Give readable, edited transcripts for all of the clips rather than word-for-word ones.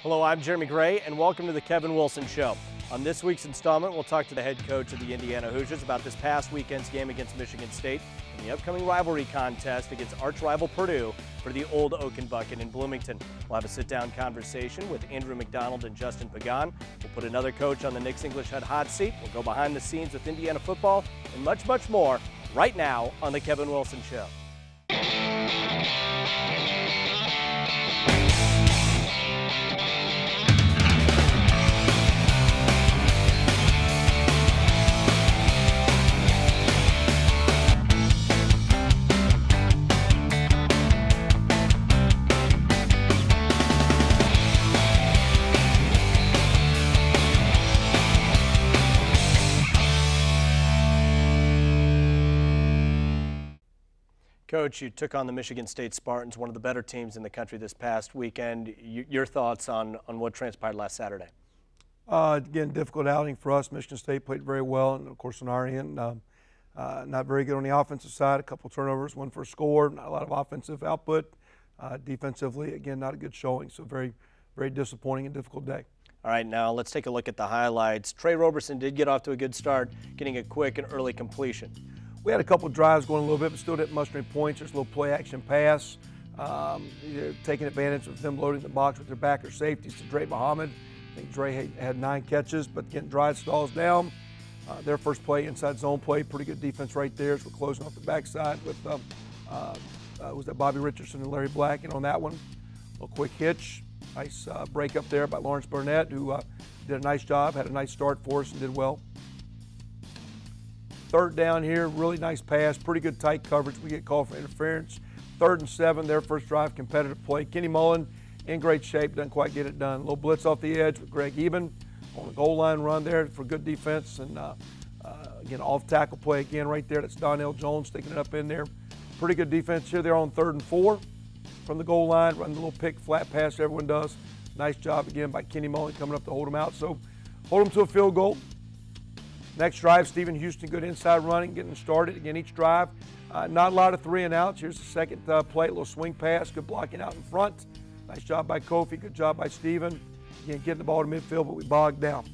Hello, I'm Jeremy Gray, and welcome to the Kevin Wilson Show. On this week's installment, we'll talk to the head coach of the Indiana Hoosiers about this past weekend's game against Michigan State and the upcoming rivalry contest against arch rival Purdue for the Old Oaken Bucket in Bloomington. We'll have a sit-down conversation with Andrew McDonald and Justin Pagan. We'll put another coach on the Nick's English Hut hot seat. We'll go behind the scenes with Indiana football and much, much more right now on the Kevin Wilson Show. Coach, you took on the Michigan State Spartans, one of the better teams in the country this past weekend. Your thoughts on what transpired last Saturday? Again, difficult outing for us. Michigan State played very well, and of course on our end, not very good on the offensive side. A couple turnovers, one for a score, not a lot of offensive output. Defensively, again, not a good showing. So very, very disappointing and difficult day. All right, now let's take a look at the highlights. Trey Roberson did get off to a good start, getting a quick and early completion. We had a couple of drives going a little bit, but still didn't muster any points. There's a little play-action pass, taking advantage of them loading the box with their backer safeties to Dre Muhammad. I think Dre had 9 catches, but getting drive stalls down. Their first play, inside zone play, pretty good defense right there. So we're closing off the backside with, was that Bobby Richardson and Larry Black, and on that one, a little quick hitch. Nice break up there by Lawrence Burnett, who did a nice job, had a nice start for us and did well. Third down here, really nice pass, pretty good tight coverage. We get called for interference. 3rd and 7, their first drive, competitive play. Kenny Mullen in great shape, doesn't quite get it done. A little blitz off the edge with Greg Eben on the goal line run there for good defense. And again, off tackle play again right there. That's Donnell Jones sticking it up in there. Pretty good defense here. They're on 3rd and 4 from the goal line, running a little pick, flat pass everyone does. Nice job again by Kenny Mullen coming up to hold them out. So hold them to a field goal. Next drive, Stephen Houston, good inside running, getting started. Again, each drive, not a lot of 3 and outs. Here's the second play, a little swing pass, good blocking out in front. Nice job by Kofi, good job by Stephen. Again, getting the ball to midfield, but we bogged down.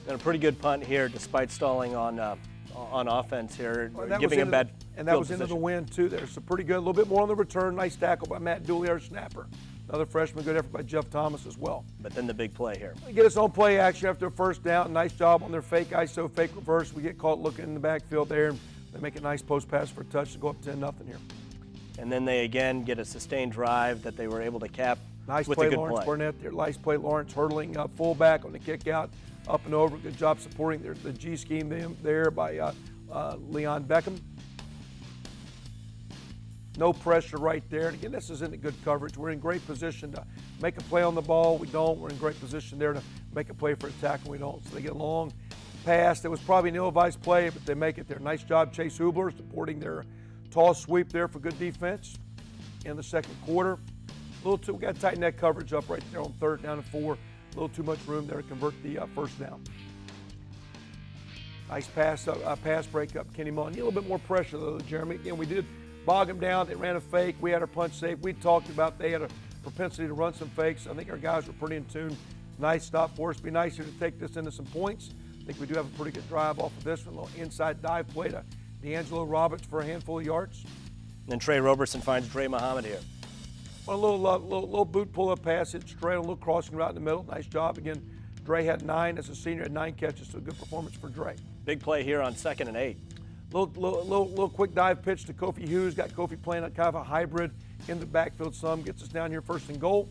And a pretty good punt here, despite stalling on offense here, well, giving him bad and that was into the wind too there. So pretty good, a little bit more on the return. Nice tackle by Matt Dooley, our snapper. Another freshman, good effort by Jeff Thomas as well. But then the big play here. They get us on play action after a first down. Nice job on their fake ISO, fake reverse. We get caught looking in the backfield there, and they make a nice post pass for a touch to go up 10-0 here. And then they again get a sustained drive that they were able to cap nice with play, a good Lawrence play. Burnett there. Nice play, Lawrence hurdling fullback on the kick out, up and over. Good job supporting the G scheme there by Leon Beckham. No pressure right there. And again, this isn't a good coverage. We're in great position to make a play on the ball. We don't. We're in great position there to make a play for a tackle. We don't. So they get a long pass. It was probably an ill-advised play, but they make it there. Nice job, Chase Hubler, supporting their toss sweep there for good defense in the second quarter. We got to tighten that coverage up right there on 3rd down and 4. A little too much room there to convert the first down. Nice pass break up, Kenny Mullen. Need a little bit more pressure though, Jeremy. Again, we did bog them down. They ran a fake. We had our punch safe. We talked about they had a propensity to run some fakes. I think our guys were pretty in tune. Nice stop for us. Be nicer to take this into some points. I think we do have a pretty good drive off of this one. A little inside dive play to D'Angelo Roberts for a handful of yards. And then Trey Roberson finds Dre Muhammad here. Well, a little boot pull-up pass. Hit straight, a little crossing right in the middle. Nice job. Again, Dre had 9 as a senior, had 9 catches, so good performance for Dre. Big play here on 2nd and 8. Little quick dive pitch to Kofi Hughes. Got Kofi playing kind of a hybrid in the backfield some. Gets us down here 1st and goal.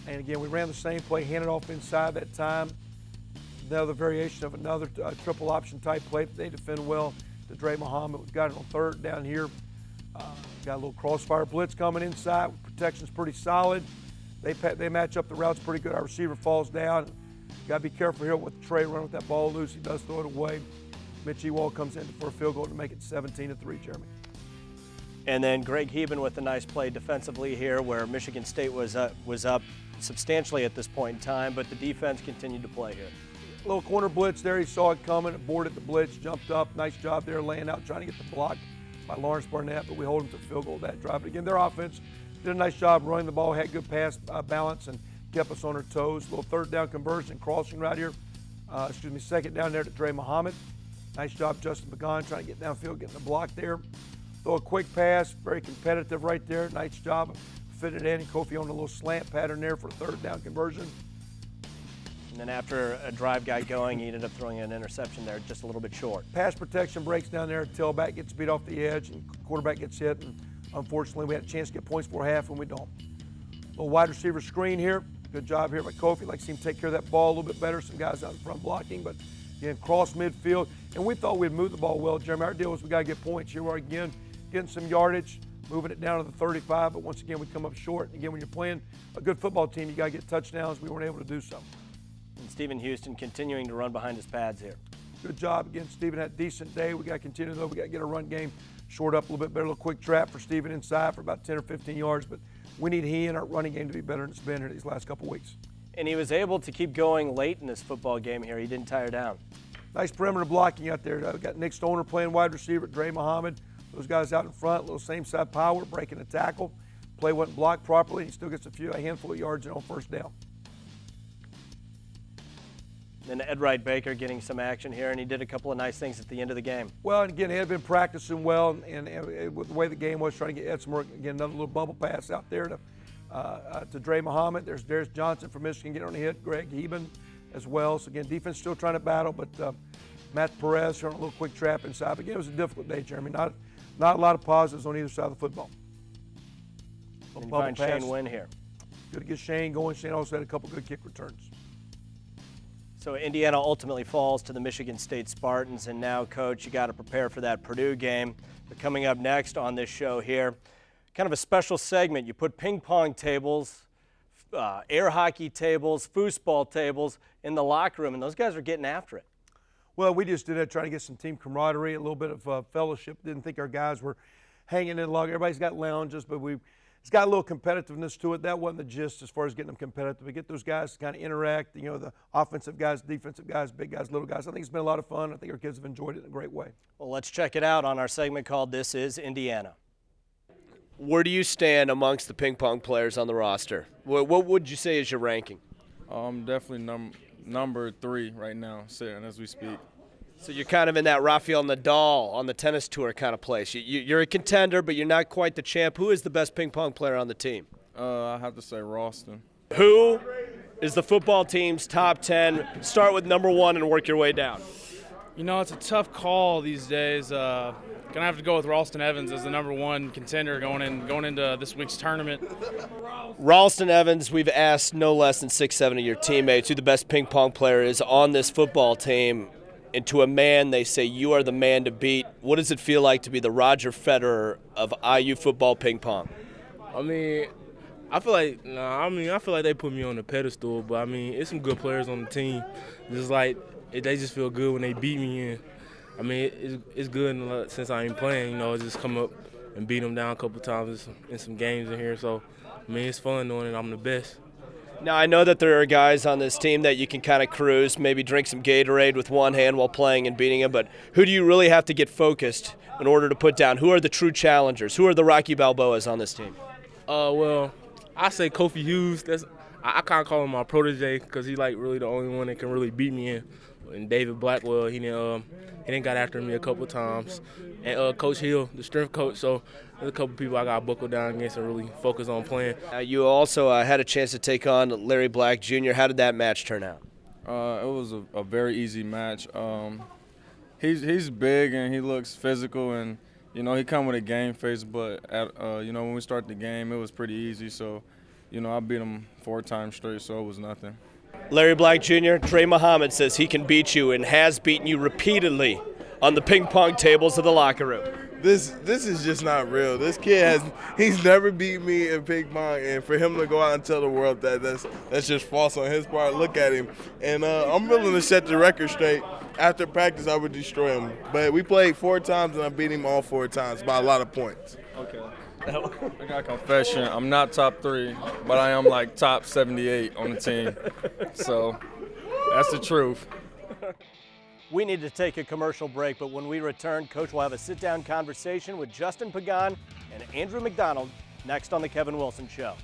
And again, we ran the same play, handed off inside that time. Another variation of another triple option type play that they defend well to Dre Muhammad. We've got it on 3rd down here. Got a little crossfire blitz coming inside. Protection's pretty solid. They match up the routes pretty good. Our receiver falls down. Got to be careful here with Trey running with that ball loose. He does throw it away. Mitch Ewald comes in for a field goal to make it 17-3, Jeremy. And then Greg Eben with a nice play defensively here where Michigan State was up substantially at this point in time, but the defense continued to play here. Little corner blitz there. He saw it coming, aborted the blitz, jumped up. Nice job there laying out, trying to get the block by Lawrence Barnett, but we hold him to the field goal that drive. But again, their offense Did a nice job running the ball, had good pass balance, and kept us on our toes. Little third down conversion crossing right here. Second down there to Dre Muhammad. Nice job, Justin Pagan, trying to get downfield, getting the block there. Throw a quick pass, very competitive right there. Nice job fitting it in. And Kofi on a little slant pattern there for a third down conversion. And then after a drive got going, he ended up throwing an interception there, just a little bit short. Pass protection breaks down there. Tailback gets beat off the edge, and quarterback gets hit. And unfortunately, we had a chance to get points before half, and we don't. Little wide receiver screen here. Good job here by Kofi. Like to see him take care of that ball a little bit better. Some guys out in front blocking, but again, cross midfield. And we thought we'd move the ball well, Jeremy. Our deal was we got to get points. Here we are again, getting some yardage, moving it down to the 35. But once again, we come up short. And again, when you're playing a good football team, you got to get touchdowns. We weren't able to do so. And Stephen Houston continuing to run behind his pads here. Good job again. Stephen had a decent day. We got to continue, though. We got to get our run game short up a little bit better. A little quick trap for Stephen inside for about 10 or 15 yards. But we need he and our running game to be better than it's been here these last couple weeks. And he was able to keep going late in this football game here. He didn't tire down. Nice perimeter blocking out there. We got Nick Stoner playing wide receiver, Dre Muhammad. Those guys out in front, little same side power, breaking a tackle. Play wasn't blocked properly. He still gets a handful of yards on first down. Then Ed Wright Baker getting some action here, and he did a couple of nice things at the end of the game. Well, and again, he had been practicing well, and with the way the game was, trying to get Ed some more. Again, another little bubble pass out there to Dre Muhammad. There's Darius Johnson from Michigan getting on the hit. Greg Eben as well. So again, defense still trying to battle, but Matt Perez throwing a little quick trap inside. But again, it was a difficult day, Jeremy. Not a lot of positives on either side of the football. And you find Shane Wynn here. Good to get Shane going. Shane also had a couple good kick returns. So Indiana ultimately falls to the Michigan State Spartans, and now, Coach, you got to prepare for that Purdue game. But coming up next on this show here, kind of a special segment. You put ping pong tables, air hockey tables, foosball tables in the locker room, and those guys are getting after it. Well, we just did that trying to get some team camaraderie, a little bit of fellowship. Didn't think our guys were hanging in long. Everybody's got lounges, but it's got a little competitiveness to it. That wasn't the gist as far as getting them competitive. We get those guys to kind of interact, the offensive guys, defensive guys, big guys, little guys. I think it's been a lot of fun. I think our kids have enjoyed it in a great way. Well, let's check it out on our segment called This Is Indiana. Where do you stand amongst the ping pong players on the roster? What would you say is your ranking? Definitely number 3 right now, sitting as we speak. So you're kind of in that Rafael Nadal on the tennis tour kind of place. You're a contender, but you're not quite the champ. Who is the best ping pong player on the team? I have to say Ralston. Who is the football team's top 10? Start with number 1 and work your way down. It's a tough call these days. Gonna have to go with Ralston Evans as the number 1 contender going into this week's tournament. Ralston Evans, we've asked no less than 6-7 of your teammates who the best ping pong player is on this football team. And to a man, they say you are the man to beat. What does it feel like to be the Roger Federer of IU football ping pong? I feel like they put me on the pedestal, but it's some good players on the team. Just like they just feel good when they beat me in. It's good since I ain't playing, just come up and beat them down a couple times in some games in here. So, it's fun knowing that I'm the best. Now, I know that there are guys on this team that you can kind of cruise, maybe drink some Gatorade with one hand while playing and beating them, but who do you really have to get focused in order to put down? Who are the true challengers? Who are the Rocky Balboas on this team? Well, I say Kofi Hughes. I kind of call him my protege because he's really the only one that can really beat me in. And David Blackwell, he didn't got after me a couple times. And Coach Hill, the strength coach. So there's a couple people I got to buckle down against and really focus on playing. You also had a chance to take on Larry Black Jr. How did that match turn out? It was a very easy match. He's big and he looks physical, and he come with a game face. But when we start the game, it was pretty easy. So I beat him 4 times straight, so it was nothing. Larry Black Jr., Dre Muhammad says he can beat you and has beaten you repeatedly on the ping pong tables of the locker room. This is just not real. This kid he's never beat me in ping pong, and for him to go out and tell the world that's just false on his part. Look at him. And I'm willing to set the record straight. After practice, I would destroy him. But we played 4 times, and I beat him all 4 times by a lot of points. Okay. I got a confession. I'm not top 3, but I am top 78 on the team. So that's the truth. We need to take a commercial break, but when we return, Coach will have a sit-down conversation with Justin Pagan and Andrew McDonald next on The Kevin Wilson Show.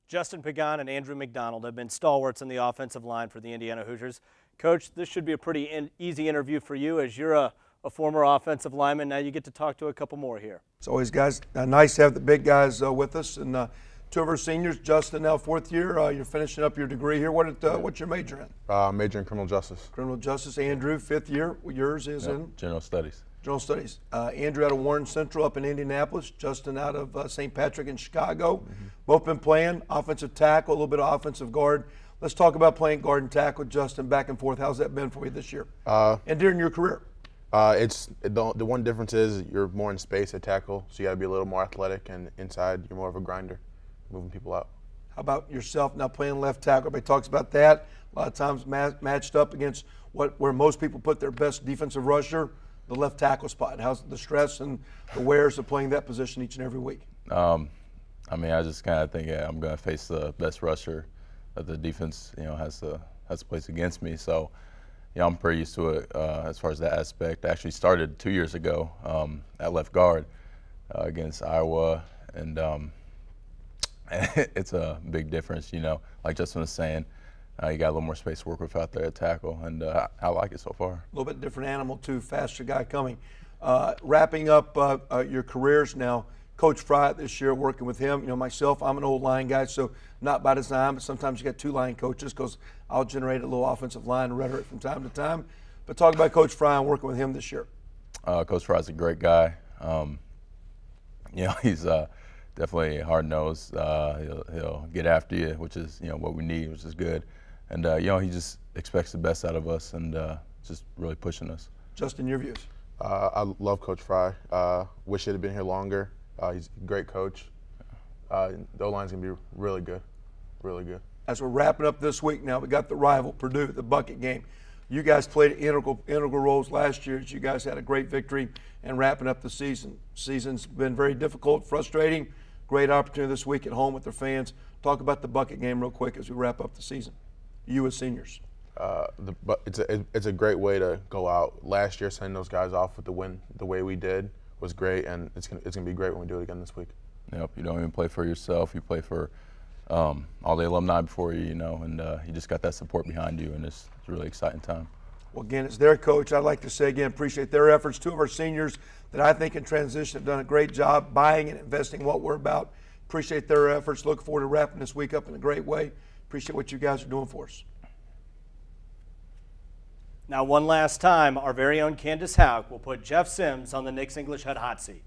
Justin Pagan and Andrew McDonald have been stalwarts in the offensive line for the Indiana Hoosiers. Coach, this should be a pretty easy interview for you as you're a former offensive lineman. Now you get to talk to a couple more here. It's always, guys, nice to have the big guys with us. And two of our seniors, Justin, now fourth year. You're finishing up your degree here. What's your major in? Major in criminal justice. Criminal justice. Andrew, fifth year. Yours is in? General studies. General studies. Andrew out of Warren Central up in Indianapolis. Justin out of St. Patrick in Chicago. Mm-hmm. Both been playing offensive tackle, a little bit of offensive guard. Let's talk about playing guard and tackle, Justin, back and forth. How's that been for you this year and during your career? The one difference is you're more in space at tackle, so you got to be a little more athletic, and inside you're more of a grinder, moving people out. How about yourself now playing left tackle? Everybody talks about that. A lot of times matched up against where most people put their best defensive rusher, the left tackle spot. How's the stress and the wares of playing that position each and every week? I mean, I just kind of think I'm going to face the best rusher that the defense, has to place against me. So, I'm pretty used to it as far as that aspect. I actually started 2 years ago at left guard against Iowa, and it's a big difference. Like Justin was saying, you got a little more space to work with out there at tackle, and I like it so far. A little bit different animal too, faster guy coming. Wrapping up your careers now, Coach Fry this year, working with him. Myself, I'm an old line guy, so not by design, but sometimes you got two line coaches because I'll generate a little offensive line rhetoric from time to time. But talk about Coach Fry and working with him this year. Coach Fry's a great guy. He's definitely hard-nosed. He'll get after you, which is what we need, which is good. And he just expects the best out of us and just really pushing us. Justin, your views? I love Coach Fry. Wish he'd have been here longer. He's a great coach. The O-line's going to be really good, really good. As we're wrapping up this week now, we got the rival, Purdue, the bucket game. You guys played integral roles last year as you guys had a great victory and wrapping up the season. Season's been very difficult, frustrating. Great opportunity this week at home with their fans. Talk about the bucket game real quick as we wrap up the season. You as seniors. It's a great way to go out. Last year, sending those guys off with the win the way we did was great, and it's gonna be great when we do it again this week. Yep, you don't even play for yourself. You play for all the alumni before you, and you just got that support behind you, and it's a really exciting time. Well, again, it's their coach. I'd like to say again, appreciate their efforts. Two of our seniors that I think in transition have done a great job buying and investing what we're about. Appreciate their efforts. Look forward to wrapping this week up in a great way. Appreciate what you guys are doing for us. Now, one last time, our very own Candace Houck will put Jeff Sims on the Nick's English Hut hot seat.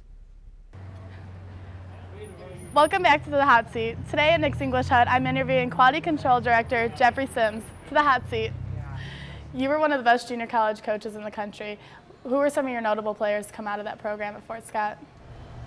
Welcome back to the hot seat. Today at Nick's English Hut, I'm interviewing Quality Control Director Jeffrey Sims. To the hot seat. You were one of the best junior college coaches in the country. Who were some of your notable players to come out of that program at Fort Scott?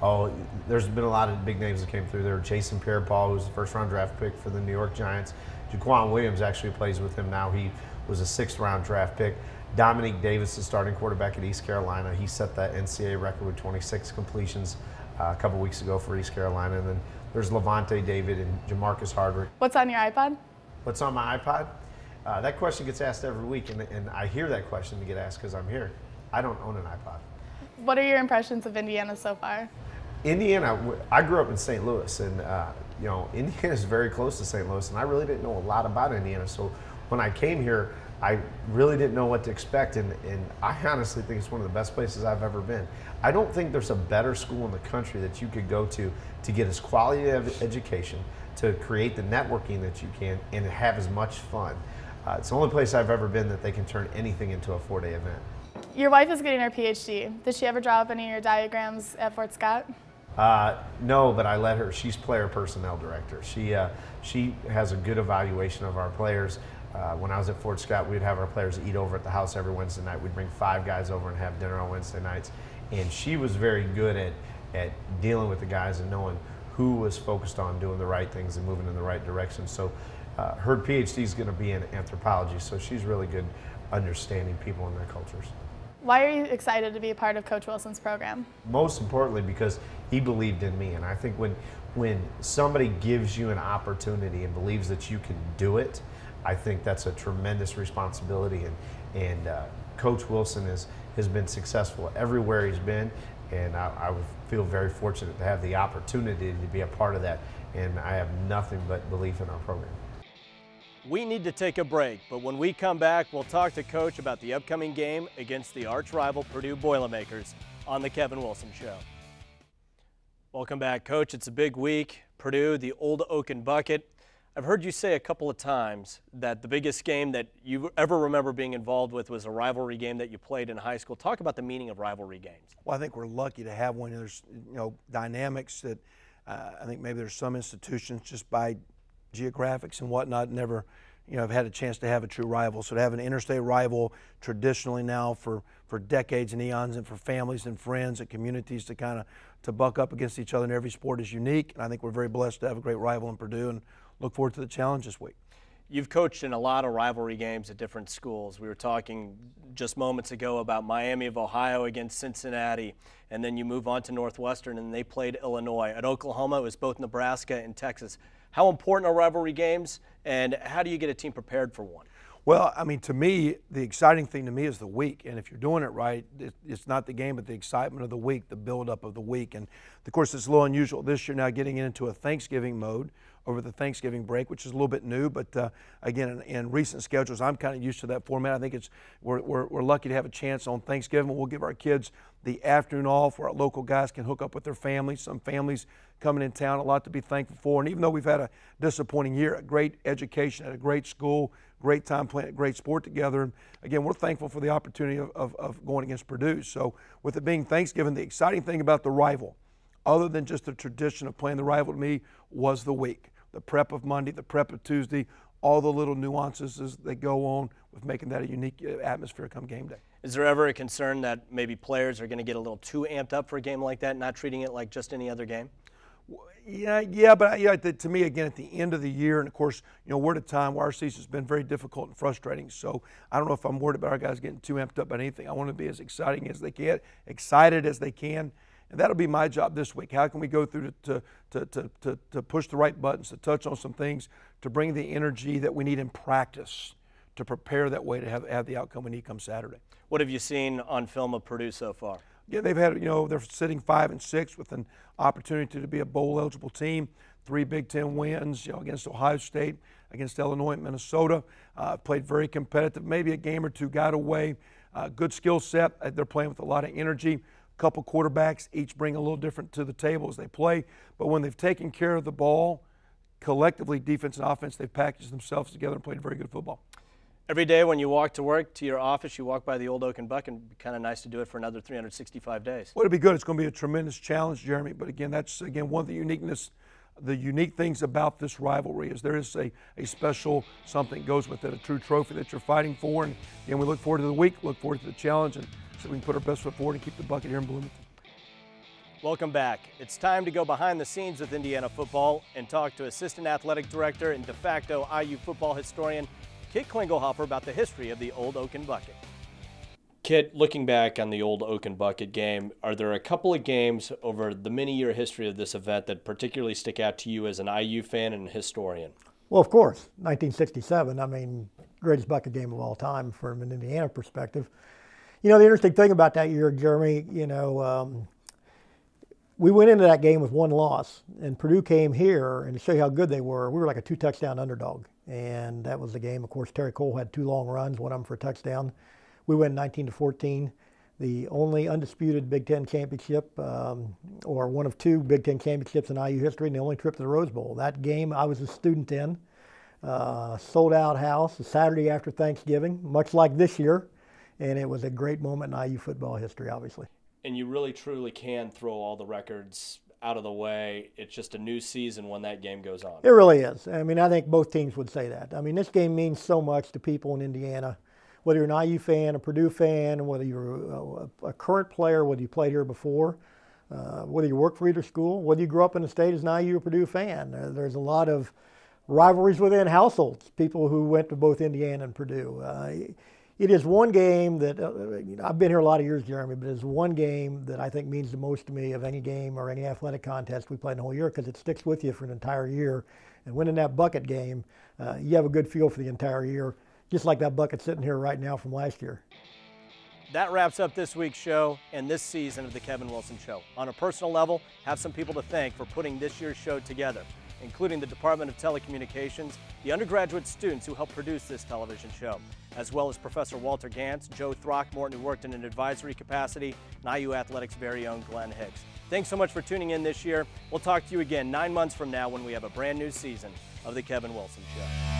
Oh, there's been a lot of big names that came through there. Jason Pierre-Paul, who was the first-round draft pick for the New York Giants. Jaquan Williams actually plays with him now. He was a sixth-round draft pick. Dominique Davis, the starting quarterback at East Carolina. He set that NCAA record with 26 completions a couple weeks ago for East Carolina. And then there's Levante David and Jamarcus Hardwick. What's on your iPod? What's on my iPod? That question gets asked every week, and I hear that question to get asked because I'm here. I don't own an iPod. What are your impressions of Indiana so far? Indiana, I grew up in St. Louis, and Indiana is very close to St. Louis, and I really didn't know a lot about Indiana. So when I came here, I really didn't know what to expect, and I honestly think it's one of the best places I've ever been. I don't think there's a better school in the country that you could go to get as quality of education, to create the networking that you can, and have as much fun. It's the only place I've ever been that they can turn anything into a 4-day event. Your wife is getting her PhD. Did she ever draw up any of your diagrams at Fort Scott? No, but I let her. She's player personnel director. She has a good evaluation of our players. When I was at Fort Scott, we'd have our players eat over at the house every Wednesday night. We'd bring 5 guys over and have dinner on Wednesday nights. And she was very good at dealing with the guys and knowing who was focused on doing the right things and moving in the right direction. So her PhD is going to be in anthropology, so she's really good understanding people and their cultures. Why are you excited to be a part of Coach Wilson's program? Most importantly, because he believed in me. And I think when somebody gives you an opportunity and believes that you can do it, I think that's a tremendous responsibility. And Coach Wilson has been successful everywhere he's been. and I would feel very fortunate to have the opportunity to be a part of that, and I have nothing but belief in our program. We need to take a break, but when we come back, we'll talk to Coach about the upcoming game against the arch rival Purdue Boilermakers on the Kevin Wilson Show. Welcome back, Coach. It's a big week. Purdue, the Old Oaken Bucket. I've heard you say a couple of times that the biggest game that you ever remember being involved with was a rivalry game that you played in high school. Talk about the meaning of rivalry games. Well, I think we're lucky to have one. There's dynamics that I think maybe there's some institutions just by geographics and whatnot never have had a chance to have a true rival. So to have an interstate rival traditionally now for decades and eons, and for families and friends and communities to kind of to buck up against each other in every sport is unique. And I think we're very blessed to have a great rival in Purdue and look forward to the challenge this week. You've coached in a lot of rivalry games at different schools. We were talking just moments ago about Miami of Ohio against Cincinnati, and then you move on to Northwestern and they played Illinois. At Oklahoma, it was both Nebraska and Texas. How important are rivalry games, and how do you get a team prepared for one? Well, I mean, to me, the exciting thing to me is the week. And if you're doing it right, it's not the game, but the excitement of the week, the buildup of the week. And, of course, it's a little unusual this year now getting into a Thanksgiving mode over the Thanksgiving break, which is a little bit new. But, again, in recent schedules, I'm kind of used to that format. I think we're lucky to have a chance on Thanksgiving. We'll give our kids the afternoon off where our local guys can hook up with their families. Some families coming in town, a lot to be thankful for. And even though we've had a disappointing year, a great education at a great school, great time playing a great sport together. And again, we're thankful for the opportunity of going against Purdue. So with it being Thanksgiving, the exciting thing about the rival, other than just the tradition of playing the rival to me, was the week. The prep of Monday, the prep of Tuesday, all the little nuances that go on with making that a unique atmosphere come game day. Is there ever a concern that maybe players are going to get a little too amped up for a game like that, not treating it like just any other game? Yeah, but to me, again, at the end of the year, and of course, we're at a time where our season's been very difficult and frustrating. So I don't know if I'm worried about our guys getting too amped up about anything. I want to be as excited as they can, and that'll be my job this week. How can we go through to push the right buttons, to touch on some things, to bring the energy that we need in practice to prepare that way to have the outcome we need come Saturday. What have you seen on film of Purdue so far? Yeah, they've had, they're sitting 5-6 with an opportunity to be a bowl eligible team. 3 Big Ten wins, against Ohio State, against Illinois and Minnesota. Played very competitive, maybe a game or two got away. Good skill set. They're playing with a lot of energy. A couple quarterbacks, each bring a little different to the table as they play. But when they've taken care of the ball, collectively, defense and offense, they've packaged themselves together and played very good football. Every day when you walk to work, to your office, you walk by the Old Oaken Bucket, and it'd be kind of nice to do it for another 365 days. Well, it'll be good. It's going to be a tremendous challenge, Jeremy. But again, that's one of the unique things about this rivalry is there is a special something goes with it, a true trophy that you're fighting for. And again, we look forward to the week, look forward to the challenge, and so we can put our best foot forward and keep the bucket here in Bloomington. Welcome back. It's time to go behind the scenes with Indiana football and talk to Assistant Athletic Director and de facto IU football historian Kit Klingelhofer about the history of the Old Oaken Bucket. Kit, looking back on the Old Oaken Bucket game, are there a couple of games over the many-year history of this event that particularly stick out to you as an IU fan and historian? Well, of course, 1967, greatest bucket game of all time from an Indiana perspective. The interesting thing about that year, Jeremy, we went into that game with 1 loss, and Purdue came here, and to show you how good they were, we were like a 2-touchdown underdog. And that was the game. Of course, Terry Cole had 2 long runs, one of them for a touchdown. We went 19-14, the only undisputed Big Ten championship, or one of 2 Big Ten championships in IU history, and the only trip to the Rose Bowl. That game I was a student in, sold out house, a Saturday after Thanksgiving, much like this year, and it was a great moment in IU football history, obviously. And you really, truly can throw all the records out of the way. It's just a new season when that game goes on. It really is. I think both teams would say that. This game means so much to people in Indiana, whether you're an IU fan, a Purdue fan, whether you're a current player, whether you played here before, whether you work for either school, whether you grew up in the state as an IU or Purdue fan. There's a lot of rivalries within households, people who went to both Indiana and Purdue. It is one game that, I've been here a lot of years, Jeremy, but it's one game that I think means the most to me of any game or any athletic contest we play in the whole year, because it sticks with you for an entire year. And winning that bucket game, you have a good feel for the entire year, just like that bucket sitting here right now from last year. That wraps up this week's show and this season of the Kevin Wilson Show. On a personal level, have some people to thank for putting this year's show together, including the Department of Telecommunications, the undergraduate students who helped produce this television show, as well as Professor Walter Gantz, Joe Throckmorton, who worked in an advisory capacity, and IU Athletics' very own Glenn Hicks. Thanks so much for tuning in this year. We'll talk to you again 9 months from now when we have a brand new season of the Kevin Wilson Show.